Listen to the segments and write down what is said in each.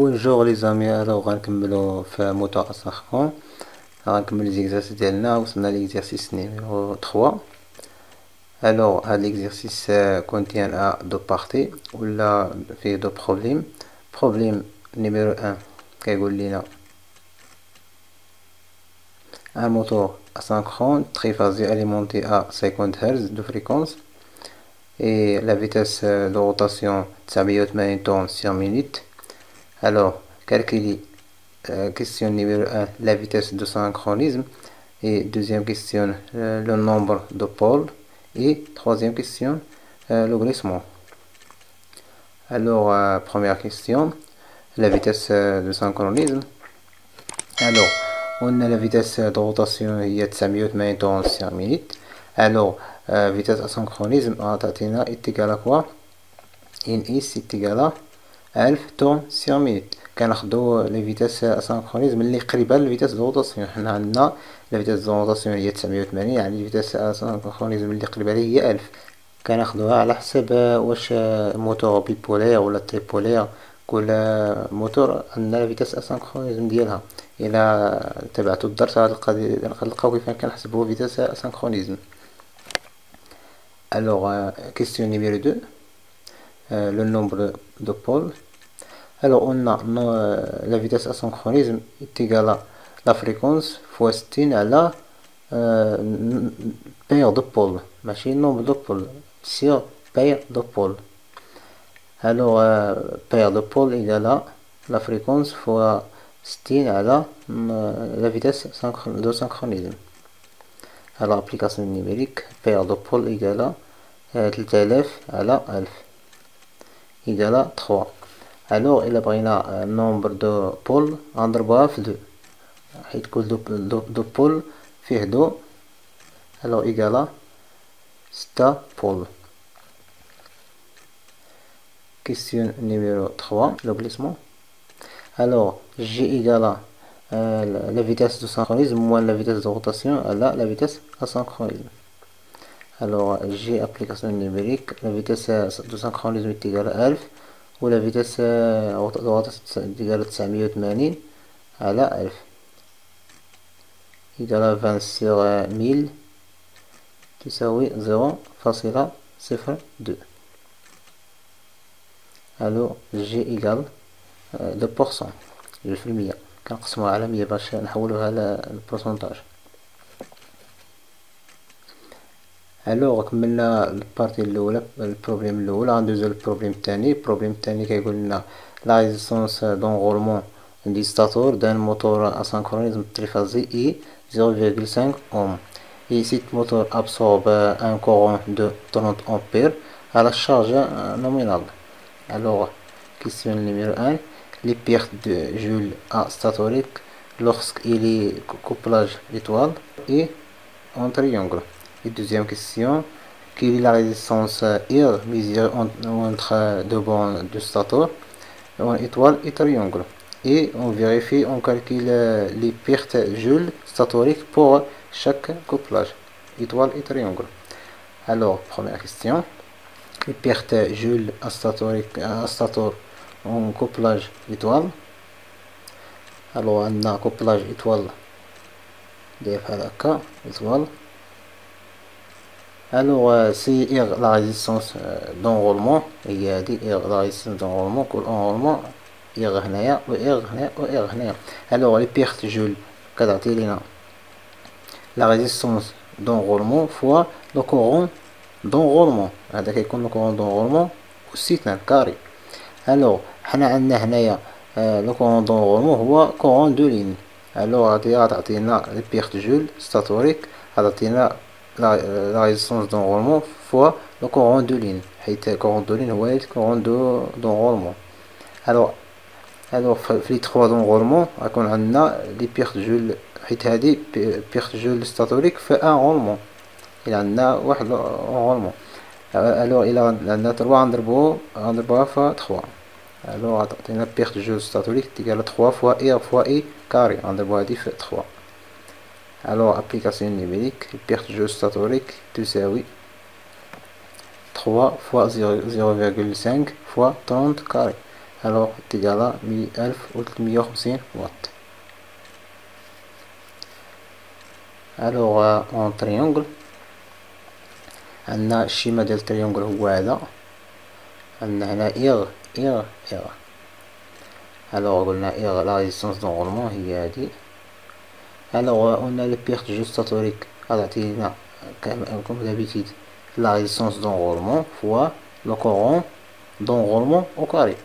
بونجور لي زامي، الوغ غنكملو في موتور اسانخرون. غنكمل ليزيكزارسيس ديالنا. وصلنا ليكزارسيس نيميرو 3. الوغ هاد ليكزارسيس كونتيان دو بارتي ولا فيه دو بروبليم. بروبليم نيميرو 1 كيقول لينا un moteur asynchrone triphasé alimenté à 50 Hz de fréquence et la vitesse de rotation 980 tournes sur minute. Alors, calculer question numéro 1, la vitesse de synchronisme, et deuxième question, le nombre de pôles, et troisième question, le glissement. Alors, première question, la vitesse de synchronisme. Alors, on a la vitesse de rotation هي 980 tournes sur minute. Alors, vitesse de synchronisme عطاتينا est égal à quoi? NS est égal à 1000 tournes sur minute. كناخدو لي فيتاس اسانكرونيزم اللي قريبه للفيتاس دو روتاسيون. حنا عندنا لا فيتاس دو روتاسيون هي 980، يعني الفيتاس اسانكرونيزم اللي قريبه ليه هي 1000. كناخدوها على حسب واش موتور بيبولير ولا تريبولير. كل موتور عندنا لا فيتاس اسانكرونيزم ديالها. الى تبعتو الدرس غتلقاو كيفاش كنحسبو فيتاس اسانكرونيزم. Alors, question numéro 2, le nombre de pôles. Alors, on a la vitesse asynchronisme est égale à la fréquence fois 60 à la paire de pôles. Machine nombre de pôles sur paire de pôles. Alors, paire de pôles égale à la fréquence fois 60 à la vitesse de synchronisme. Alors, application numérique, paire de pôles égale à 3000 على 1000 égale à 3. Alors, il a pris un nombre de pôles نضربوها في 2 حيت كل دو pôles فيه 2. alors égale à 6 pôles. Question numéro 3, le glissement. Alors, G égale à la vitesse de synchronisme moins la vitesse de rotation à la vitesse asynchronisme. Alors, G application numérique, la vitesse de synchronisme est égale à 1000 ou la vitesse de rotation est égale à 980 على 1000 égale à 20 sur 1000 تساوي 0,02. alors G égale 2%. 2% كنقسموها على 100 باش نحولوها للبورسونتاج. الوغ كملنا البارتي الاولى البروبليم الاولى. غندوزو للبروبليم الثاني. البروبليم الثاني كيقول لنا لا ريزيستانس دونغولمون دي ستاتور دان موتور اسانكرونيزم تريفازي اي 0,5 ohm et cet moteur absorbe un courant de 30 ampères à la charge nominale. Alors, question numéro 1, les pertes de Joule à statorique lorsqu'il est couplage étoile et en triangle. Et deuxième question, quelle est la résistance R mesurée entre deux bornes de stator en étoile et triangle. Et on vérifie, on calcule les pertes Joule statoriques pour chaque couplage étoile et triangle. Alors, première question, les pertes Joule à stator en couplage étoile. Alors, on a couplage étoile DFLK étoile. Alors, c'est R la résistance d'enroulement. Il y a dit R la résistance d'enroulement, كل enroulement R هنايا و R هنايا و R هنايا. Alors, les pertes Joule كتعطي لنا la résistance d'enroulement fois le courant d'enroulement. هذا كيكون le courant d'enroulement aussi كاري. alors حنا عندنا هنايا le courant d'enroulement هو courant de ligne. alors غادي تعطينا les pertes Joule statorique غتعطينا la résistance d'enroulement fois le courant de ligne حيت courant de ligne هو courant d'enroulement. alors في les trois d'enroulement غيكون عندنا les pertes Joule حيت هادي pertes Joule statorique في un roulement. إلا عندنا واحد enroulement alors إلا عندنا 3 غنضربوها في 3. alors غتعطينا pertes Joule statorique égale à 3 fois R fois I carré. غنضربو هادي في 3. alors application numérique, perte Joule statorique تساوي 3 fois 0,5 fois 30 carré. الوغ تيكالا 1350 واط. الوغ اون تريونغل عندنا الشيما ديال التريونغل هو هذا، عندنا هنا إغ إغ إغ. الوغ قلنا إغ لا ريزيستونس نورمالمون هي هادي. الوغ قلنا لي بيرت جوستاتوريك غتعطينا كوم دابيتيد لا ريزيستونس دونغولمون فوا لو كورون دونغولمون او كاري.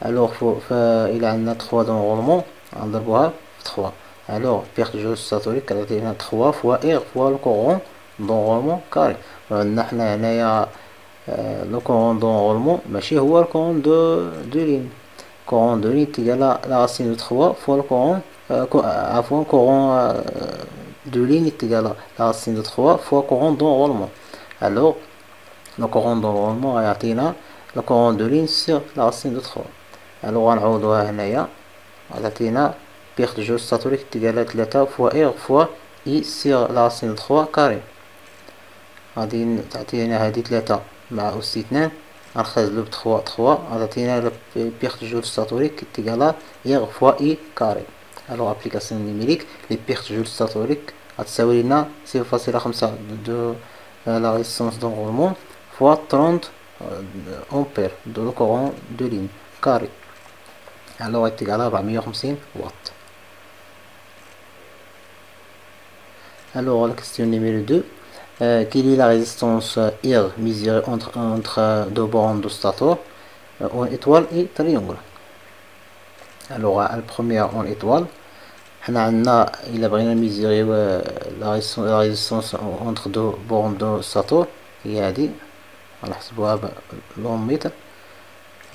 الوغ إلا عندنا 3 دونغولمون غنضربوها في 3. الوغ بيرت جوستاتوريك كتعطينا 3 فوا إغ فوا لو كورون دونغولمون كاري. عندنا حنا هنايا لو كورون دونغولمون ماشي هو الكورون دو لين. كورون دو لين تيكال لا راسين دو 3 فوا لو كورون عفوا كورون دو لين تيكال لا راسين دو 3 فوا كورون دونغولمون. الوغ لو كورون دونغولمون غيعطينا لو كورون دو لين سيغ لا راسين دو 3. الوغ غنعوضوها هنايا غتعطينا بيرت جوستاتوريك تيكال 3 فوا إغ فوا إي سيغ لا راسين دو 3 كاري. غادي تعطينا هادي 3 مع أس 2 غنخزلو ب 3 غتعطينا بيرت جوستاتوريك تيكالا إغ فوا إي كاري. الوغ أبليكاسيون نيميريك لي بيرت جوستاتوريك غتساوي لنا 0.5 دو لا ريزيستونس دونغولمون فوا 30 أمبير دو لو كورون دو لين كاري. الوغ تيكالا 450 واط. Alors la question numéro 2, quelle est la résistance R mesurée entre deux bornes de stator en étoile et triangle? Alors la première en étoile, il a بغينا mesurer la résistance entre deux bornes de stator هي هادي غنحسبوها بالأوم متر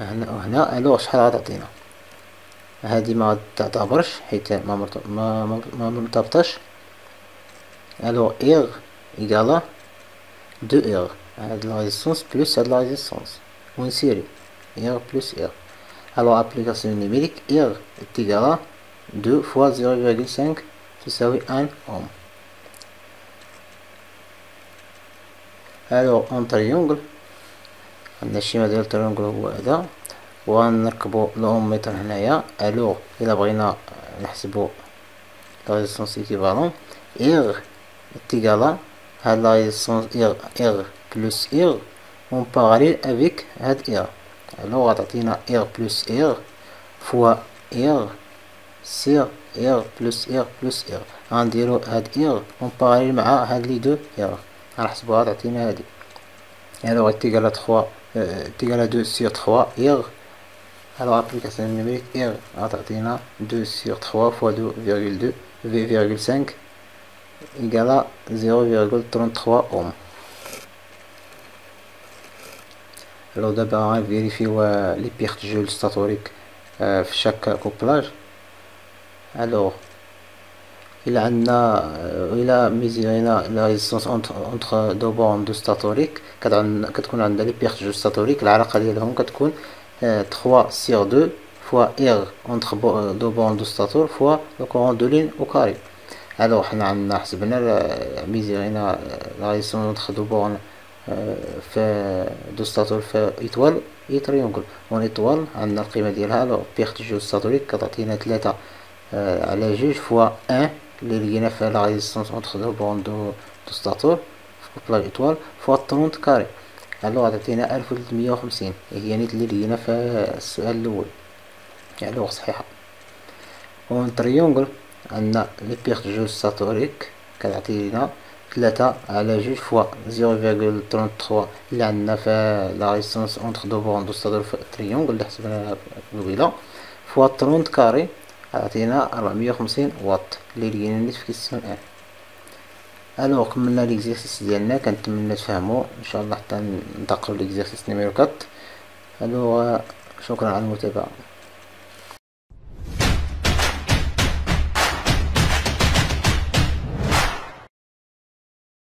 هنا. الوغ شحال غتعطينا؟ هادي ما تعتبرش حيت ما مرتبطاش. Alors R égale 2R. De la résistance plus de la résistance. Ou une série. R plus R. Alors application numérique, R est égal à 2 fois 0,5 تساوي 1 ohm. Alors en triangle عندنا الشيما ديال التريونغل هو هذا، وغنركبو الأوم متر هنايا. الوغ إلا بغينا نحسبو لا ريزيستونس إيكيفالون R est égal à la résistance R plus R en parallèle avec R. Alors غتعطينا R plus R fois R sur R plus R plus R. غنديرو هاد R en parallèle مع هاد لي دو R غنحسبوها تعطينا هادي. Alors est égal à 3 est égal à 2 sur 3 R. Alors application numérique R غتعطينا 2 sur 3 fois 2,2 V,5 égale à 0,33 ohm. Alors d'abord on va vérifier les pertes joules statoriques في chaque couplage. Alors إلا ميزيرينا la résistance entre deux bornes de statorique كتكون عندنا les pertes joules statoriques العلاقة ديالهم كتكون 3 sur 2 fois R entre deux bornes de stator fois le courant de ligne au carré. الوغ حنا عندنا حسبنا ميزيرينا لا ريزيستونس اونتر دو بورن في دو ستاتور في ايطوال اي تريونغل. اون ايطوال عندنا القيمة ديالها الوغ بيرت جو ستاتوريك كتعطينا 3 على جوج فوا 1 اللي لقينا في لا ريزيستونس اونتر دو بورن دو ستاتور في كوبلاج ايطوال فوا 30 كاري. الوغ غتعطينا 1350 هي نيت اللي لقينا في السؤال الاول. الوغ صحيحة. اون تريونغل عندنا لي بيرت جوج ستاتوريك كتعطينا 3 على جوج فوا 0,33 اللي عندنا في لا ريزيستونس اونتر دو بورن دو ستاتور في تريونغل اللي حسبناها قبيله فوا 30 كاري عطينا 450 واط اللي لقينا نيت في كيسيون 1. الوغ كملنا ليكزيرسيس ديالنا، كنتمنى تفهموا ان شاء الله حتى ننتقلوا ليكزيرسيس نيميرو 4. الوغ شكرا على المتابعة.